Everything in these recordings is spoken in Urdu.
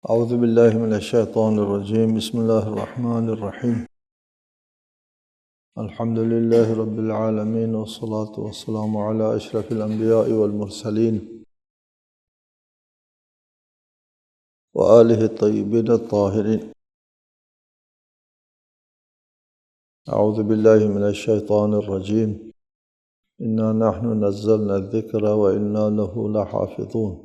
اعوذ باللہ من الشیطان الرجیم بسم اللہ الرحمن الرحیم الحمد للہ رب العالمین والصلاة والسلام علی اشرف الانبیاء والمرسلین وآلہ الطیبین الطاہرین. اعوذ باللہ من الشیطان الرجیم انا نحن نزلنا الذکر وانا له لحافظون.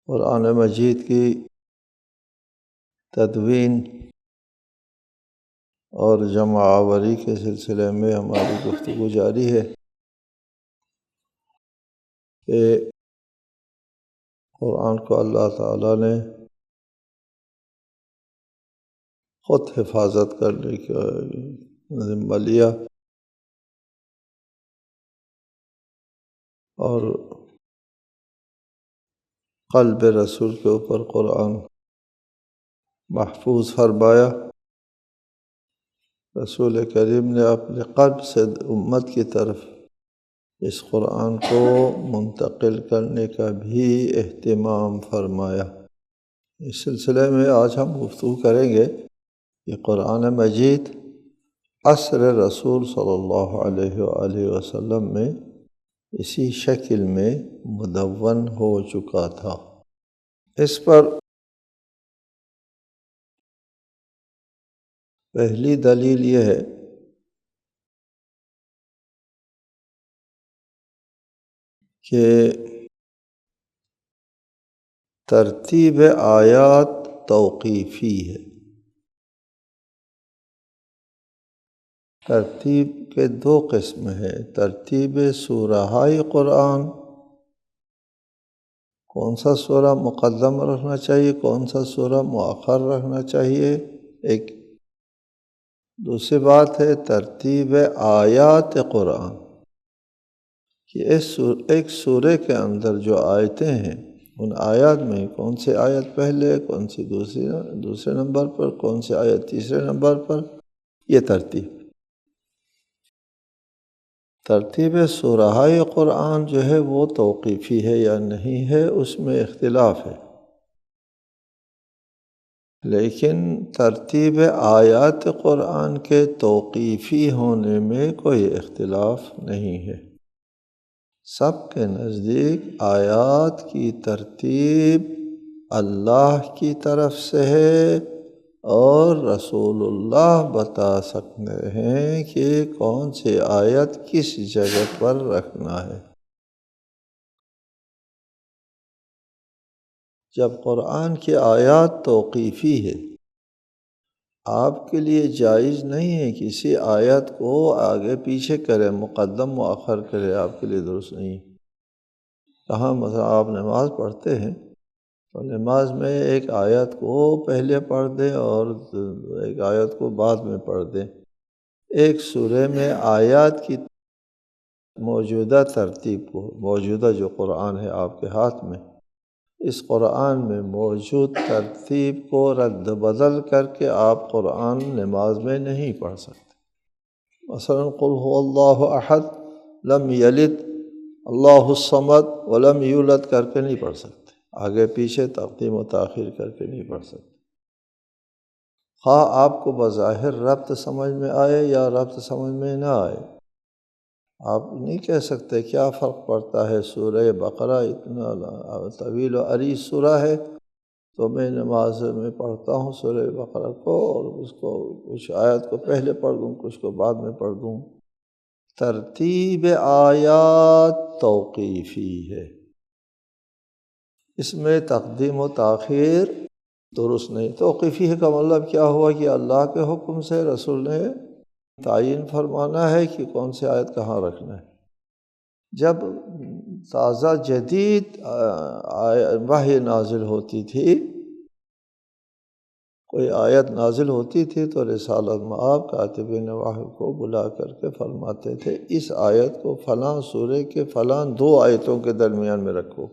قرآن مجید کی تدوین اور جمع آوری کے سلسلے میں ہماری گفتگو جاری ہے کہ قرآن کو اللہ تعالیٰ نے خود حفاظت کرنے کا ذمہ لیا اور قلب رسول کے اوپر قرآن محفوظ فرمایا. رسول کریم نے اپنے قلب سے امت کی طرف اس قرآن کو منتقل کرنے کا بھی اہتمام فرمایا. اس سلسلے میں آج ہم گفتگو کریں گے کہ قرآن مجید عصر رسول صلی اللہ علیہ وآلہ وسلم میں اسی شکل میں مدون ہو چکا تھا. اس پر پہلی دلیل یہ ہے کہ ترتیب آیات توقیفی ہے. ترتیب کے دو قسم ہیں. ترتیب سورہائے قرآن، کون سا سورہ مقدم رکھنا چاہیے، کون سا سورہ مؤخر رکھنا چاہیے، ایک. دوسری بات ہے ترتیب آیات قرآن، کہ ایک سورے کے اندر جو آیتیں ہیں ان آیات میں کون سی آیت پہلے، کون سی دوسرے نمبر پر، کون سی آیت تیسرے نمبر پر. یہ ترتیب سورہائے قرآن جو ہے وہ توقیفی ہے یا نہیں ہے، اس میں اختلاف ہے. لیکن ترتیب آیات قرآن کے توقیفی ہونے میں کوئی اختلاف نہیں ہے. سب کے نزدیک آیات کی ترتیب اللہ کی طرف سے ہے اور رسول اللہ بتا سکتے ہیں کہ کون سی آیت کس جگہ پر رکھنا ہے. جب قرآن کی آیات توقیفی ہے، آپ کے لیے جائز نہیں ہے کسی آیت کو آگے پیچھے کرے، مقدم مؤخر کرے، آپ کے لیے درست نہیں. کہاں مثلا آپ نماز پڑھتے ہیں تو نماز میں ایک آیت کو پہلے پڑھ دیں اور ایک آیت کو بعد میں پڑھ دیں. ایک سورے میں آیات کی موجودہ ترتیب کو، موجودہ جو قرآن ہے آپ کے ہاتھ میں، اس قرآن میں موجود ترتیب کو رد بدل کر کے آپ قرآن نماز میں نہیں پڑھ سکتے. مثلا قل هو اللہ احد لم یلد اللہ الصمد ولم یولد کر کے نہیں پڑھ سکتے، آگے پیچھے تقدیم و تاخیر کر کے نہیں پڑھ سکتے. خواہ آپ کو بظاہر ربط سمجھ میں آئے یا ربط سمجھ میں نہ آئے، آپ نہیں کہہ سکتے کیا فرق پڑتا ہے، سورہ بقرہ اتنا طویل و عریض سورہ ہے تو میں نماز میں پڑھتا ہوں سورہ بقرہ کو اور اس کو کچھ آیت کو پہلے پڑھ دوں، کچھ کو بعد میں پڑھ دوں. ترتیب آیات توقیفی ہے، اس میں تقدیم و تاخیر درست نہیں. توقیفی ہے کا مطلب کیا ہوا کہ اللہ کے حکم سے رسول نے تعین فرمانا ہے کہ کون سی آیت کہاں رکھنا ہے. جب تازہ جدید وحی نازل ہوتی تھی، کوئی آیت نازل ہوتی تھی تو رسالت مآب کاتبین وحی کو بلا کر کے فرماتے تھے اس آیت کو فلاں سورے کے فلاں 2 آیتوں کے درمیان میں رکھو.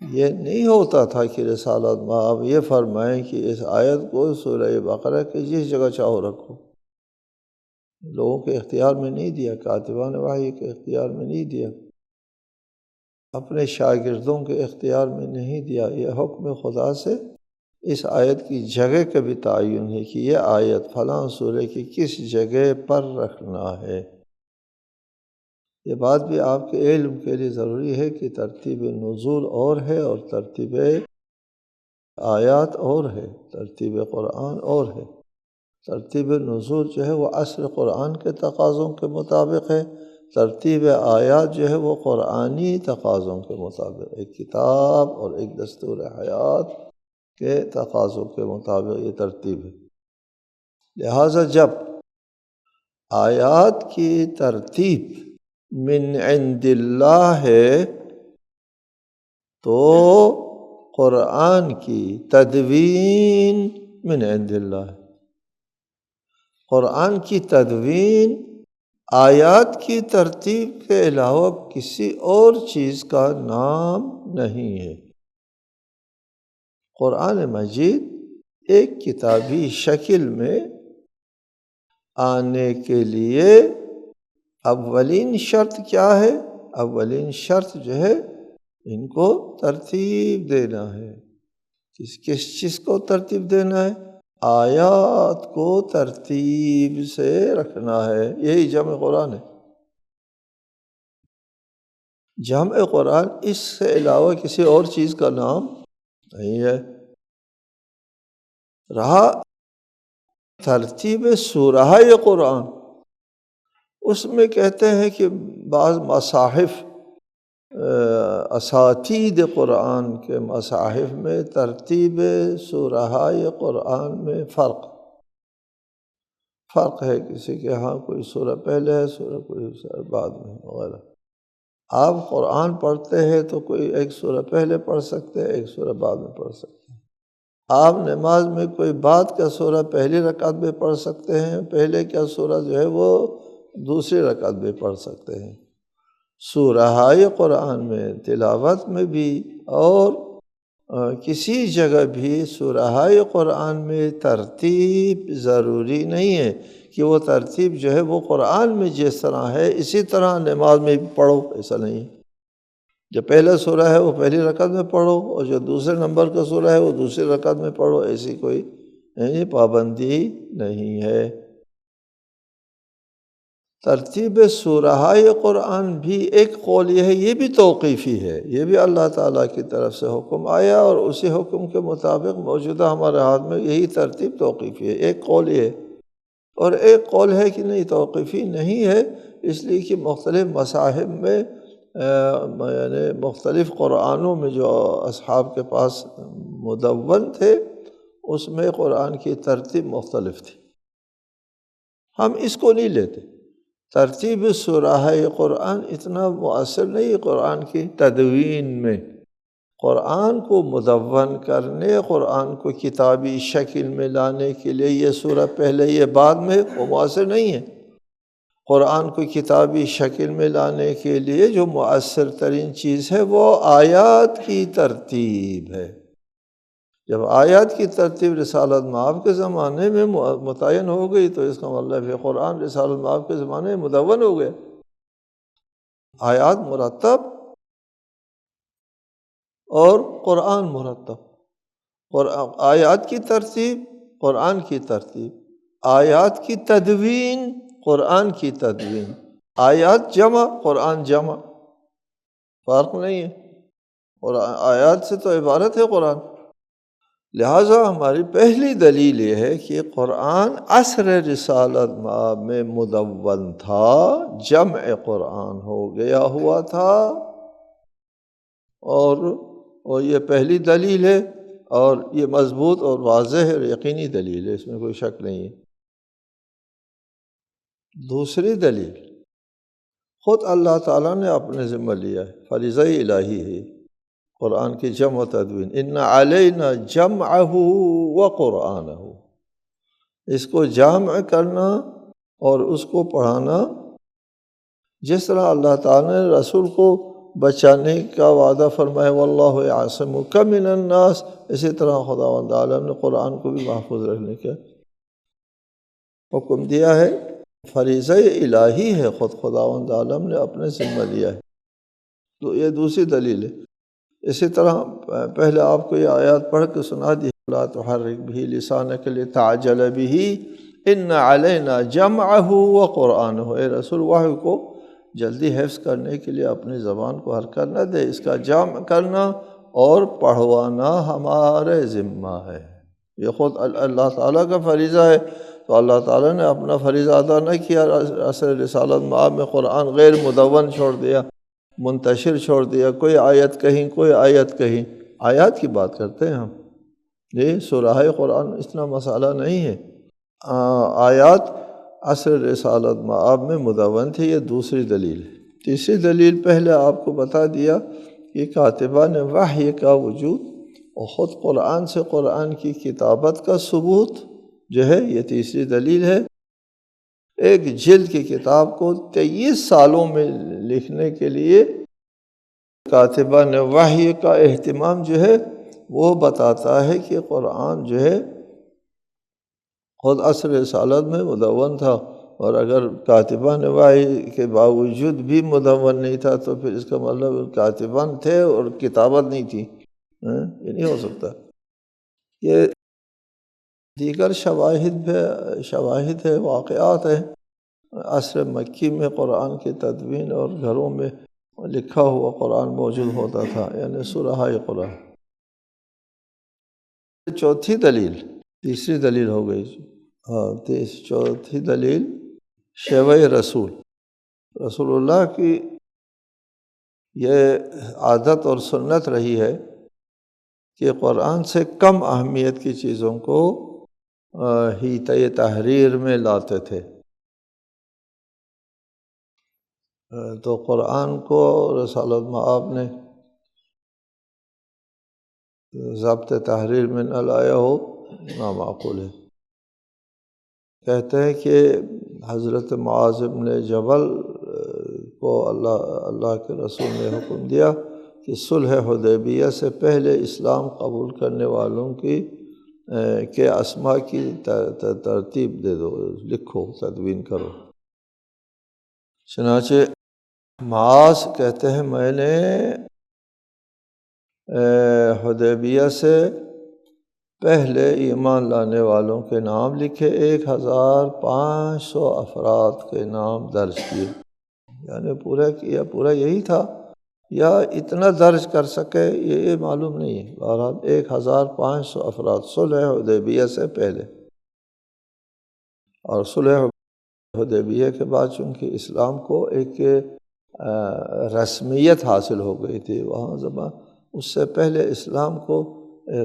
یہ نہیں ہوتا تھا کہ رسالت مآب یہ فرمائیں کہ اس آیت کو سورہ بقرہ کے جس جگہ چاہو رکھو. لوگوں کے اختیار میں نہیں دیا، کاتبان وحی کے اختیار میں نہیں دیا. اپنے شاگردوں کے اختیار میں نہیں دیا، یہ حکم خدا سے اس آیت کی جگہ کا بھی تعین ہے کہ یہ آیت فلاں سورہ کی کس جگہ پر رکھنا ہے۔ یہ بات بھی آپ کے علم کے لیے ضروری ہے کہ ترتیب نزول اور ہے اور ترتیب آیات اور ہے، ترتیب قرآن اور ہے۔ ترتیب نزول جو ہے وہ اصل قرآن کے تقاضوں کے مطابق ہے، ترتیب آیات جو ہے وہ قرآنی تقاضوں کے مطابق، ایک کتاب اور ایک دستور حیات کے تقاضوں کے مطابق یہ ترتیب ہے۔ لہٰذا جب آیات کی ترتیب من عند اللہ ہے تو قرآن کی تدوین من عند اللہ ہے۔ قرآن کی تدوین آیات کی ترتیب کے علاوہ کسی اور چیز کا نام نہیں ہے۔ قرآن مجید ایک کتابی شکل میں آنے کے لیے اولین شرط کیا ہے؟ اولین شرط جو ہے ان کو ترتیب دینا ہے۔ کس چیز کو ترتیب دینا ہے؟ آیات کو ترتیب سے رکھنا ہے، یہی جمع قرآن ہے۔ جمع قرآن اس سے علاوہ کسی اور چیز کا نام نہیں ہے۔ رہا ترتیب سورہ قرآن، اس میں کہتے ہیں کہ بعض مصاحف اساتید قرآن کے مصاحف میں ترتیب سورہ قرآن میں فرق ہے، کسی کے ہاں کوئی سورہ پہلے ہے، سورہ کوئی سورہ بعد میں وغیرہ۔ آپ قرآن پڑھتے ہیں تو کوئی ایک سورہ پہلے پڑھ سکتے ہیں، ایک سورہ بعد میں پڑھ سکتے ہیں۔ آپ نماز میں کوئی بعد کا سورہ پہلی رکعت میں پڑھ سکتے ہیں، پہلے کا سورہ جو ہے وہ دوسری رکعت میں پڑھ سکتے ہیں۔ سورہ قرآن میں تلاوت میں بھی اور کسی جگہ بھی سورہ قرآن میں ترتیب ضروری نہیں ہے کہ وہ ترتیب جو ہے وہ قرآن میں جس طرح ہے اسی طرح نماز میں بھی پڑھو، ایسا نہیں ہے۔ جو پہلا سورہ ہے وہ پہلی رکعت میں پڑھو اور جو دوسرے نمبر کا سورہ ہے وہ دوسری رکعت میں پڑھو، ایسی کوئی پابندی نہیں ہے۔ ترتیب سورہ قرآن بھی ایک قول یہ ہے، یہ بھی توقیفی ہے، یہ بھی اللہ تعالیٰ کی طرف سے حکم آیا اور اسی حکم کے مطابق موجودہ ہمارے ہاتھ میں یہی ترتیب توقیفی ہے۔ ایک قول یہ ہے، اور ایک قول ہے کہ نہیں توقیفی نہیں ہے، اس لیے کہ مختلف مصاحف میں یعنی مختلف قرآنوں میں جو اصحاب کے پاس مدون تھے اس میں قرآن کی ترتیب مختلف تھی، ہم اس کو نہیں لیتے۔ ترتیب سورہ قرآن اتنا مؤثر نہیں قرآن کی تدوین میں، قرآن کو مدون کرنے، قرآن کو کتابی شکل میں لانے کے لیے یہ سورہ پہلے یہ بعد میں وہ مؤثر نہیں ہے۔ قرآن کو کتابی شکل میں لانے کے لیے جو مؤثر ترین چیز ہے وہ آیات کی ترتیب ہے۔ جب آیات کی ترتیب رسالت مآب کے زمانے میں متعین ہو گئی تو اس کا مطلب ہے قرآن رسالت مآب کے زمانے میں مدون ہو گیا۔ آیات مرتب اور قرآن مرتب، آیات کی ترتیب قرآن کی ترتیب، آیات کی تدوین قرآن کی تدوین، آیات جمع قرآن جمع، فرق نہیں ہے، اور آیات سے تو عبارت ہے قرآن۔ لہٰذا ہماری پہلی دلیل یہ ہے کہ قرآن عصر رسالت مآب میں مدون تھا، جمع قرآن ہو گیا ہوا تھا، اور یہ پہلی دلیل ہے اور یہ مضبوط اور واضح اور یقینی دلیل ہے، اس میں کوئی شک نہیں ہے۔ دوسری دلیل خود اللہ تعالیٰ نے اپنے ذمہ لیا ہے، فریضہ الہی ہے قرآن کی جمع و تدوین، ان علینا جمعہ و قرآنہ، اس کو جمع کرنا اور اس کو پڑھانا، جس طرح اللہ تعالیٰ نے رسول کو بچانے کا وعدہ فرمایا واللہ یعصمک من الناس، اسی طرح خداوند عالم نے قرآن کو بھی محفوظ رکھنے کا حکم دیا ہے۔ فریضہ الہی ہے، خود خداوند عالم نے اپنے ذمہ لیا ہے۔ تو یہ دوسری دلیل ہے۔ اسی طرح پہلے آپ کو یہ آیات پڑھ کے سنا دی، لا تحرک به لسانک لتعجل به ان علینا جمعہ وقرآنہ، اے رسول وحی کو جلدی حفظ کرنے کے لیے اپنی زبان کو حرکت نہ دے، اس کا جمع کرنا اور پڑھوانا ہمارے ذمہ ہے۔ یہ خود اللہ تعالیٰ کا فریضہ ہے، تو اللہ تعالیٰ نے اپنا فریضہ ادا نہ کیا، عصر رسالت مآب میں قرآن غیر مدون چھوڑ دیا، منتشر چھوڑ دیا، کوئی آیت کہیں کوئی آیت کہیں۔ آیات کی بات کرتے ہیں ہم، یہ سورہ قرآن اتنا مسئلہ نہیں ہے۔ آیات عصر رسالت مآب میں مدون تھی، یہ دوسری دلیل ہے۔ تیسری دلیل پہلے آپ کو بتا دیا کہ کاتبان وحی کا وجود اور خود قرآن سے قرآن کی کتابت کا ثبوت جو ہے، یہ تیسری دلیل ہے۔ ایک جلد کی کتاب کو 23 سالوں میں لکھنے کے لیے کاتبان وحی کا اہتمام جو ہے وہ بتاتا ہے کہ قرآن جو ہے خود عصر رسالت میں مدون تھا، اور اگر کاتبان وحی کے باوجود بھی مدون نہیں تھا تو پھر اس کا مطلب کاتبان تھے اور کتابت نہیں تھی، یہ نہیں ہو سکتا۔ یہ دیگر شواہد ہے، واقعات ہیں۔ عصر مکی میں قرآن کی تدوین اور گھروں میں لکھا ہوا قرآن موجود ہوتا تھا، یعنی سورہ قرآن۔ چوتھی دلیل، تیسری دلیل ہو گئی، چوتھی دلیل شیوہ رسول اللہ کی یہ عادت اور سنت رہی ہے کہ قرآن سے کم اہمیت کی چیزوں کو حیطۂ تحریر میں لاتے تھے۔ تو قرآن کو رسالت مآب نے ضبط تحریر میں نہ لایا ہو، نامعقول ہے۔ کہتے ہیں کہ حضرت معاذ بن جبل کو اللہ کے رسول نے حکم دیا کہ صلح حدیبیہ سے پہلے اسلام قبول کرنے والوں کے اسماء کی ترتیب دے دو، لکھو، تدوین کرو۔ چنانچہ معاذ کہتے ہیں میں نے حدیبیہ سے پہلے ایمان لانے والوں کے نام لکھے، 1500 افراد کے نام درج کیے، یعنی پورا یہی تھا یا اتنا درج کر سکے یہ معلوم نہیں ہے۔ بہرحال 1500 افراد صلح حدیبیہ سے پہلے، اور صلح حدیبیہ کے بعد چونکہ اسلام کو ایک رسمیت حاصل ہو گئی تھی وہاں زبان، اس سے پہلے اسلام کو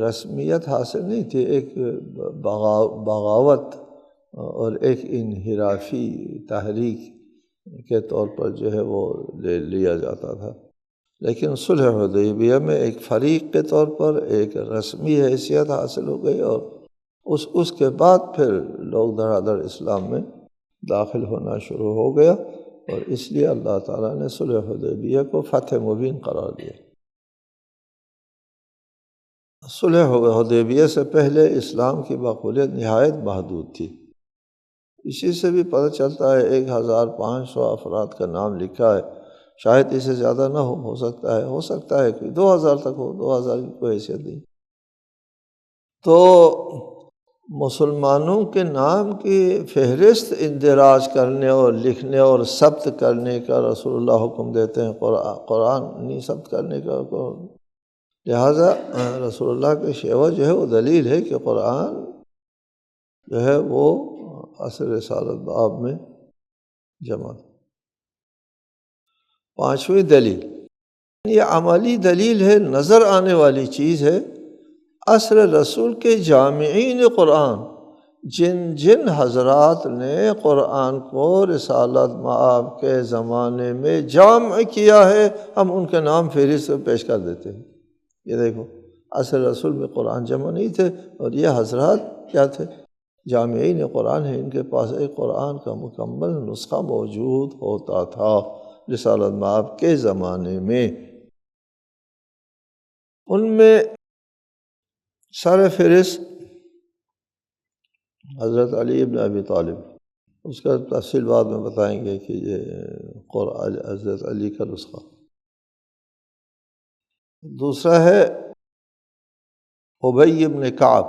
رسمیت حاصل نہیں تھی، ایک بغاوت اور ایک انحرافی تحریک کے طور پر جو ہے وہ لے لیا جاتا تھا۔ لیکن صلح حدیبیہ میں ایک فریق کے طور پر ایک رسمی حیثیت حاصل ہو گئی، اور اس کے بعد پھر لوگ دھڑا اسلام میں داخل ہونا شروع ہو گیا، اور اس لیے اللہ تعالیٰ نے صلح حدیبیہ کو فتح مبین قرار دیا۔ صلح حدیبیہ سے پہلے اسلام کی مقبولیت نہایت محدود تھی۔ اسی سے بھی پتہ چلتا ہے 1500 افراد کا نام لکھا ہے، شاید اس سے زیادہ نہ ہو سکتا ہے کہ 2000 تک ہو، 2000 کی کوئی حیثیت نہیں۔ تو مسلمانوں کے نام کی فہرست اندراج کرنے اور لکھنے اور ثبت کرنے کا رسول اللہ حکم دیتے ہیں، قرآن نہیں ثبت کرنے کا حکم۔ لہٰذا رسول اللہ کے شیوہ جو ہے وہ دلیل ہے کہ قرآن جو ہے وہ عصر رسالت مآب میں جمع۔ پانچویں دلیل، یہ عملی دلیل ہے، نظر آنے والی چیز ہے۔ عصر رسول کے جامعین قرآن، جن حضرات نے قرآن کو رسالت مآب کے زمانے میں جامع کیا ہے، ہم ان کے نام فہرست میں پیش کر دیتے ہیں۔ یہ دیکھو، عصر رسول میں قرآن جمع نہیں تھے، اور یہ حضرات کیا تھے؟ جامعین قرآن ہیں، ان کے پاس ایک قرآن کا مکمل نسخہ موجود ہوتا تھا رسالت مآب کے زمانے میں۔ ان میں سر فہرست حضرت علی ابن ابی طالب، اس کا تفصیل بعد میں بتائیں گے کہ یہ حضرت علی کا نسخہ۔ دوسرا ہے ابی بن کعب۔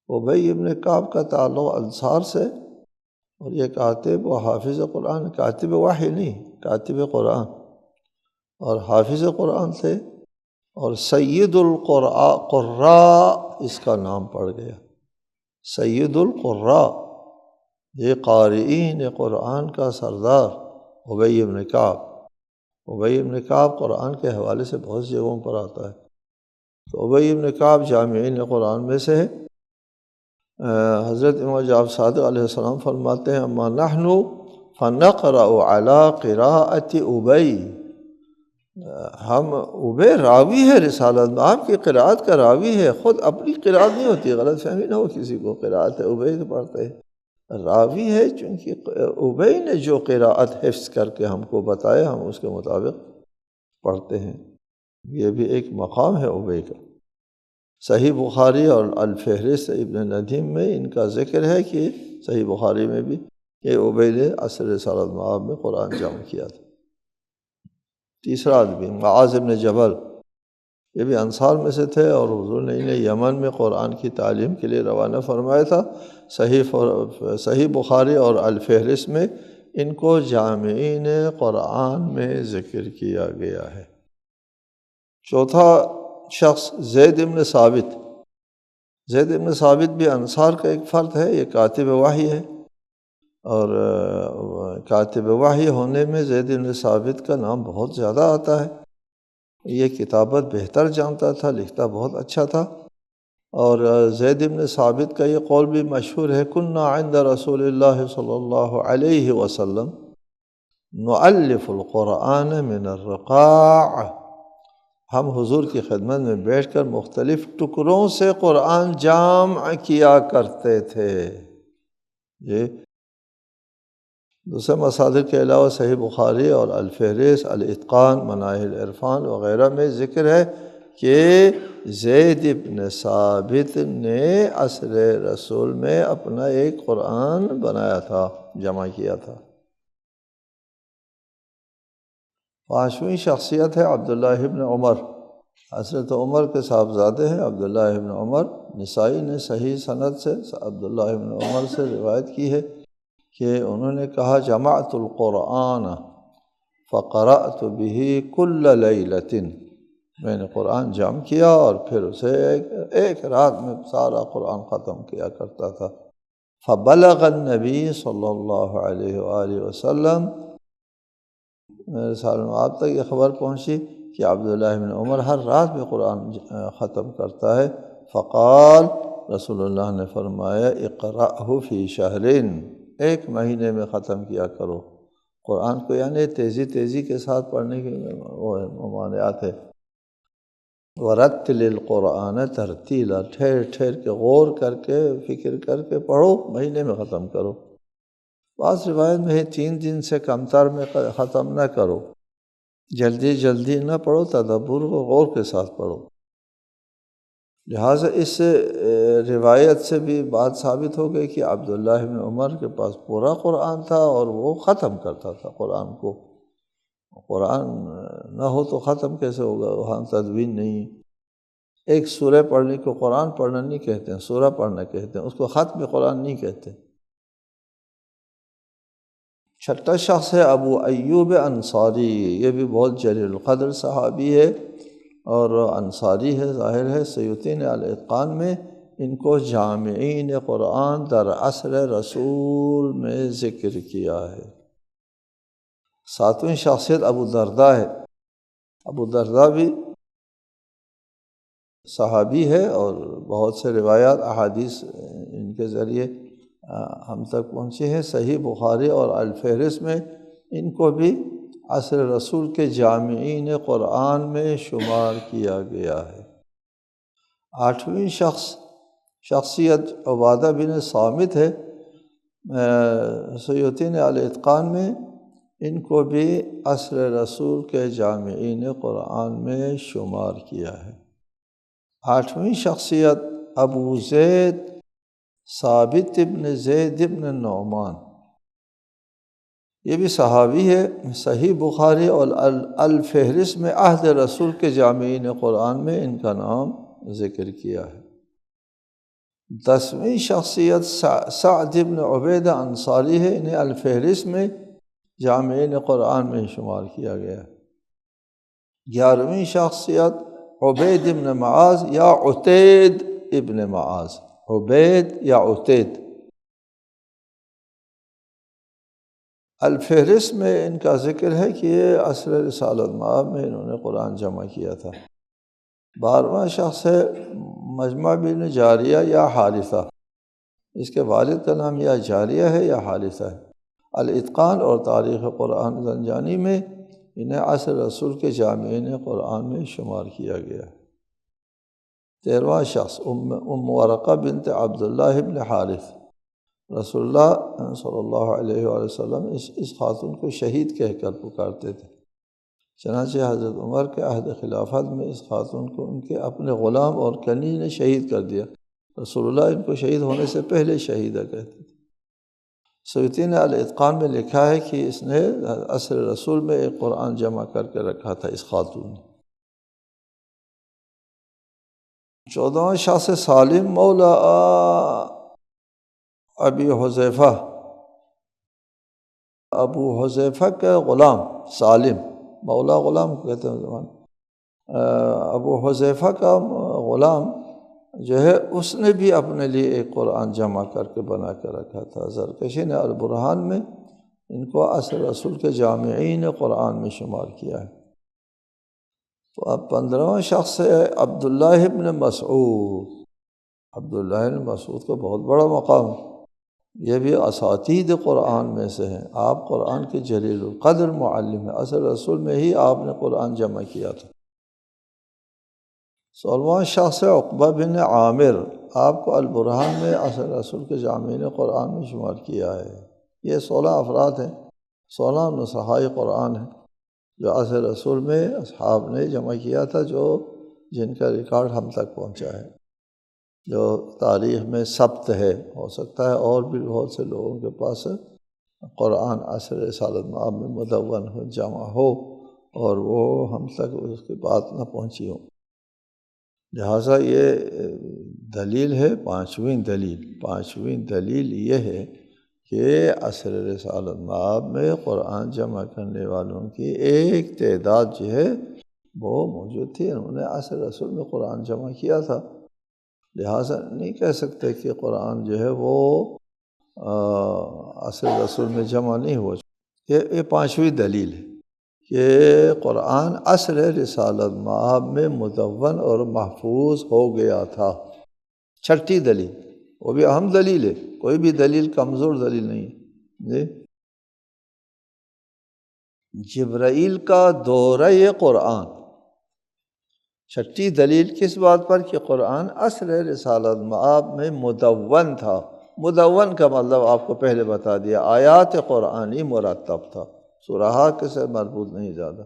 ابی بن کعب کا تعلق انصار سے، اور یہ کاتب و حافظ قرآن، کاتب وحی نہیں، کاتب قرآن اور حافظ قرآن تھے، اور سید القراء اس کا نام پڑ گیا، سید القراء، یہ قارئین قرآن کا سردار ابی بن کعب۔ ابی بن کعب قرآن کے حوالے سے بہت سی جگہوں پر آتا ہے، تو ابی بن کعب جامعین قرآن میں سے ہے۔ حضرت امام جعفر صادق علیہ السلام فرماتے ہیں اما نحن فنقرأ علی قراءۃ ابی، ہم ابی راوی ہے رسالت میں، آپ کی قراءت کا راوی ہے، خود اپنی قراءت نہیں ہوتی، غلط فہمی نہ ہو کسی کو، قراءت ابی سے پڑھتے ہیں، راوی ہے چونکہ ابی نے جو قراءت حفظ کر کے ہم کو بتایا ہم اس کے مطابق پڑھتے ہیں، یہ بھی ایک مقام ہے ابی کا۔ صحیح بخاری اور الفہرست ابن ندیم میں ان کا ذکر ہے کہ صحیح بخاری میں بھی کہ ابی نے عصر رسالت مآب میں قرآن جمع کیا تھا۔ تیسرا آدمی معاذ بن جبل، یہ بھی انصار میں سے تھے، اور حضور نے انہیں یمن میں قرآن کی تعلیم کے لیے روانہ فرمایا تھا۔ صحیح بخاری اور الفہرست میں ان کو جامعین قرآن میں ذکر کیا گیا ہے۔ چوتھا شخص زید بن ثابت۔ زید بن ثابت بھی انصار کا ایک فرد ہے، یہ کاتب وحی ہے، اور کاتب وحی ہونے میں زید بن ثابت کا نام بہت زیادہ آتا ہے۔ یہ کتابت بہتر جانتا تھا، لکھتا بہت اچھا تھا، اور زید بن ثابت کا یہ قول بھی مشہور ہے کنا عند رسول اللہ صلی اللہ علیہ وسلم نؤلف القرآن من الرقاع، ہم حضور کی خدمت میں بیٹھ کر مختلف ٹکڑوں سے قرآن جمع کیا کرتے تھے۔ یہ دوسرے مصادر کے علاوہ صحیح بخاری اور الفہرست، الاتقان، مناہل عرفان وغیرہ میں ذکر ہے کہ زید بن ثابت نے عصر رسول میں اپنا ایک قرآن بنایا تھا، جمع کیا تھا۔ پانچویں شخصیت ہے عبداللہ ابن عمر۔ حضرت عمر کے صاحبزادے ہیں عبداللہ ابن عمر۔ نسائی نے صحیح سند سے عبداللہ ابن عمر سے روایت کی ہے کہ انہوں نے کہا جمعت القرآن فقرأت به کل لیلۃ، میں نے قرآن جمع کیا اور پھر اسے ایک رات میں سارا قرآن ختم کیا کرتا تھا۔ فبلغ النبی صلی اللہ علیہ وآلہ وسلم، میرے سالم آپ تک یہ خبر پہنچی کہ عبداللہ بن عمر ہر رات میں قرآن ختم کرتا ہے۔ فقال، رسول اللہ نے فرمایا اقرأہ فی شہرین، ایک مہینے میں ختم کیا کرو قرآن کو، یعنی تیزی کے ساتھ پڑھنے کے ممانعات ہے۔ ورتل القرآن ترتیلا، ٹھہر کے غور کر کے فکر کر کے پڑھو، مہینے میں ختم کرو۔ بعض روایت میں ہے 3 دن سے کمتر میں ختم نہ کرو، جلدی نہ پڑھو، تدبر و غور کے ساتھ پڑھو۔ لہٰذا اس روایت سے بھی بات ثابت ہو گئی کہ عبداللہ بن عمر کے پاس پورا قرآن تھا اور وہ ختم کرتا تھا قرآن کو۔ قرآن نہ ہو تو ختم کیسے ہوگا، وہاں تدوین نہیں۔ ایک سورہ پڑھنے کو قرآن پڑھنا نہیں کہتے ہیں، سورہ پڑھنا کہتے ہیں، اس کو ختم قرآن نہیں کہتے۔ چھٹا شخص ہے ابو ایوب انصاری، یہ بھی بہت جلیل القدر صحابی ہے اور انصاری ہے، ظاہر ہے۔ سیوطی نے الاتقان میں ان کو جامعین قرآن در عصر رسول میں ذکر کیا ہے۔ ساتویں شخصیت ابو درداء ہے۔ ابو درداء بھی صحابی ہے اور بہت سے روایات احادیث ان کے ذریعے ہم تک پہنچے ہیں۔ صحیح بخاری اور الفہرست میں ان کو بھی عصر رسول کے جامعین قرآن میں شمار کیا گیا ہے۔ آٹھویں شخصیت عبادہ بن صامت ہے۔ سیوطی نے الاتقان میں ان کو بھی عصر رسول کے جامعین قرآن میں شمار کیا ہے۔ آٹھویں شخصیت ابو زید ثابت بن زید بن نعمان۔ یہ بھی صحابی ہے، صحیح بخاری اور الفہرست میں عہد رسول کے جامعین قرآن میں ان کا نام ذکر کیا ہے۔ 10ویں شخصیت سعد بن عبیدہ انصاری ہے، انہیں الفہرست میں جامعین قرآن میں شمار کیا گیا ہے۔ 11ویں شخصیت عبید ابن معاذ یا عتید ابن معاذ، عبید یا عتید، الفہرست میں ان کا ذکر ہے کہ یہ عصر رسالت مآب میں انہوں نے قرآن جمع کیا تھا۔ 12واں شخص ہے مجمع بن جاریہ یا حارثہ، اس کے والد کا نام یا جاریہ ہے یا حارثہ ہے۔ الاتقان اور تاریخ قرآن زنجانی میں انہیں عصر رسول کے جامعین قرآن میں شمار کیا گیا ہے۔ 13واں شخص ام ورقہ بنت عبداللہ بن حارث، رسول اللہ صلی اللہ علیہ وآلہ وسلم اس خاتون کو شہید کہہ کر پکارتے تھے، چنانچہ حضرت عمر کے عہد خلافت میں اس خاتون کو ان کے اپنے غلام اور کنی نے شہید کر دیا، رسول اللہ ان کو شہید ہونے سے پہلے شہیدہ کہتے تھے۔ سیوطی نے الاتقان میں لکھا ہے کہ اس نے عصر رسول میں ایک قرآن جمع کر کے رکھا تھا اس خاتون نے۔ 14واں شخص سالم مولا ابی حذیفہ، ابو حذیفہ کا غلام سالم، مولا غلام کہتے ہیں زمان، ابو حذیفہ کا غلام جو ہے اس نے بھی اپنے لیے ایک قرآن جمع کر کے بنا کے رکھا تھا۔ زرکشی نے البرہان میں ان کو عصر رسول کے جامعین قرآن میں شمار کیا ہے۔ تو اب 15واں شخص ہے عبداللہ ابن مسعود، عبداللہ ابن مسعود کا بہت بڑا مقام ہے، یہ بھی اساتید قرآن میں سے ہیں، آپ قرآن کے جلیل القدر معلم ہیں، عصر رسول میں ہی آپ نے قرآن جمع کیا تھا۔ 16واں شخص عقبہ بن عامر، آپ کو البرہان میں عصر رسول کے جامعین قرآن میں شمار کیا ہے۔ یہ 16 افراد ہیں، 16 نسخاء قرآن ہیں جو عصر رسول میں اصحاب نے جمع کیا تھا، جن کا ریکارڈ ہم تک پہنچا ہے، جو تاریخ میں ثبت ہے۔ ہو سکتا ہے اور بھی بہت سے لوگوں کے پاس قرآن عصر رسالت مآب میں مدون ہو، جمع ہو، اور وہ ہم تک اس کی بات نہ پہنچی ہو۔ لہٰذا یہ دلیل ہے، پانچویں دلیل یہ ہے کہ عصر رسالت مآب میں قرآن جمع کرنے والوں کی ایک تعداد جو ہے وہ موجود تھی، انہوں نے عصر رسول میں قرآن جمع کیا تھا، لہٰذا نہیں کہہ سکتے کہ قرآن جو ہے وہ عصر رسول میں جمع نہیں ہوا۔ یہ پانچویں دلیل ہے کہ قرآن عصر رسالت مآب میں مدون اور محفوظ ہو گیا تھا۔ چھٹی دلیل، وہ بھی اہم دلیل ہے، کوئی بھی دلیل کمزور دلیل نہیں ہے۔ جبرائیل کا دورہ قرآن، چھٹی دلیل کس بات پر کہ قرآن عصر رسالت مآب میں مدون تھا۔ مدون کا مطلب آپ کو پہلے بتا دیا، آیات قرآنی مرتب تھا، سورہ کے سے مربوط نہیں زیادہ،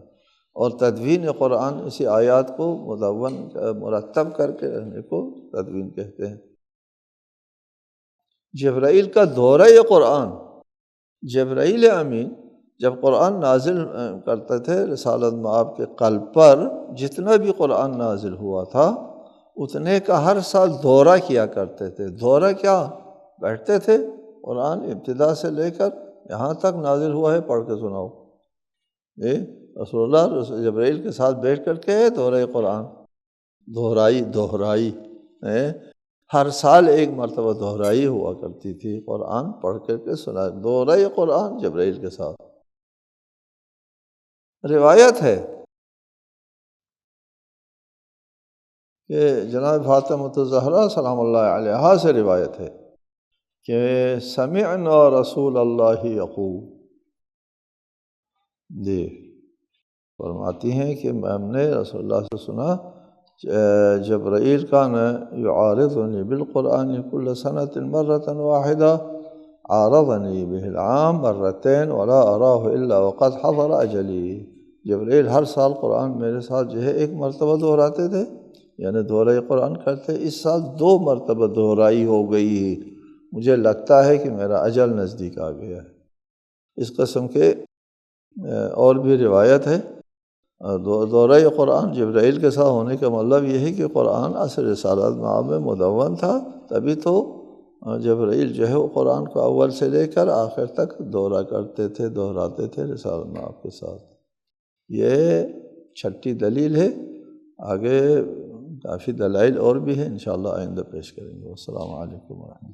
اور تدوین قرآن اسی آیات کو مدون مرتب کر کے رہنے کو تدوین کہتے ہیں۔ جبرائیل کا دورہ قرآن، جبرائیل امین جب قرآن نازل کرتے تھے رسالت مآب کے قلب پر، جتنا بھی قرآن نازل ہوا تھا اتنے کا ہر سال دورہ کیا کرتے تھے۔ دورہ کیا؟ بیٹھتے تھے، قرآن ابتدا سے لے کر یہاں تک نازل ہوا ہے پڑھ کے سناؤ۔ رسول اللہ جبرائیل کے ساتھ بیٹھ کر کے دورہ قرآن دہرائی ہر سال ایک مرتبہ دہرائی ہوا کرتی تھی، قرآن پڑھ کر کے سنا، دورہ قرآن جبرائیل کے ساتھ۔ روایت ہے کہ جناب فاطمۃ الزہرا سلام اللہ علیہا سے روایت ہے کہ سمعنا رسول اللہ یقول، جی فرماتی ہیں کہ ہم نے رسول اللہ سے سنا، جبرائیل کان یعارضنی بالقرآن کل سنۃ مرۃ واحدہ عارضنی بہ العام مرتین ولا اراہ الا وقد حضر اجلی۔ جبرائیل ہر سال قرآن میرے ساتھ جو ہے ایک مرتبہ دہراتے تھے، یعنی دورہ قرآن کرتے، اس سال 2 مرتبہ دہرائی ہو گئی، مجھے لگتا ہے کہ میرا اجل نزدیک آ گیا ہے۔ اس قسم کے اور بھی روایت ہے۔ دورہ قرآن جبرائیل کے ساتھ ہونے کا مطلب یہ ہے کہ قرآن اصل رسالت مآب میں مدون تھا، تبھی تو جبرائیل جو ہے وہ قرآن کو اول سے لے کر آخر تک دورہ کرتے تھے، دہراتے تھے رسالت مآب کے ساتھ۔ یہ چھٹی دلیل ہے، آگے کافی دلائل اور بھی ہیں، انشاءاللہ آئندہ پیش کریں گے۔ السلام علیکم ورحمۃ اللہ۔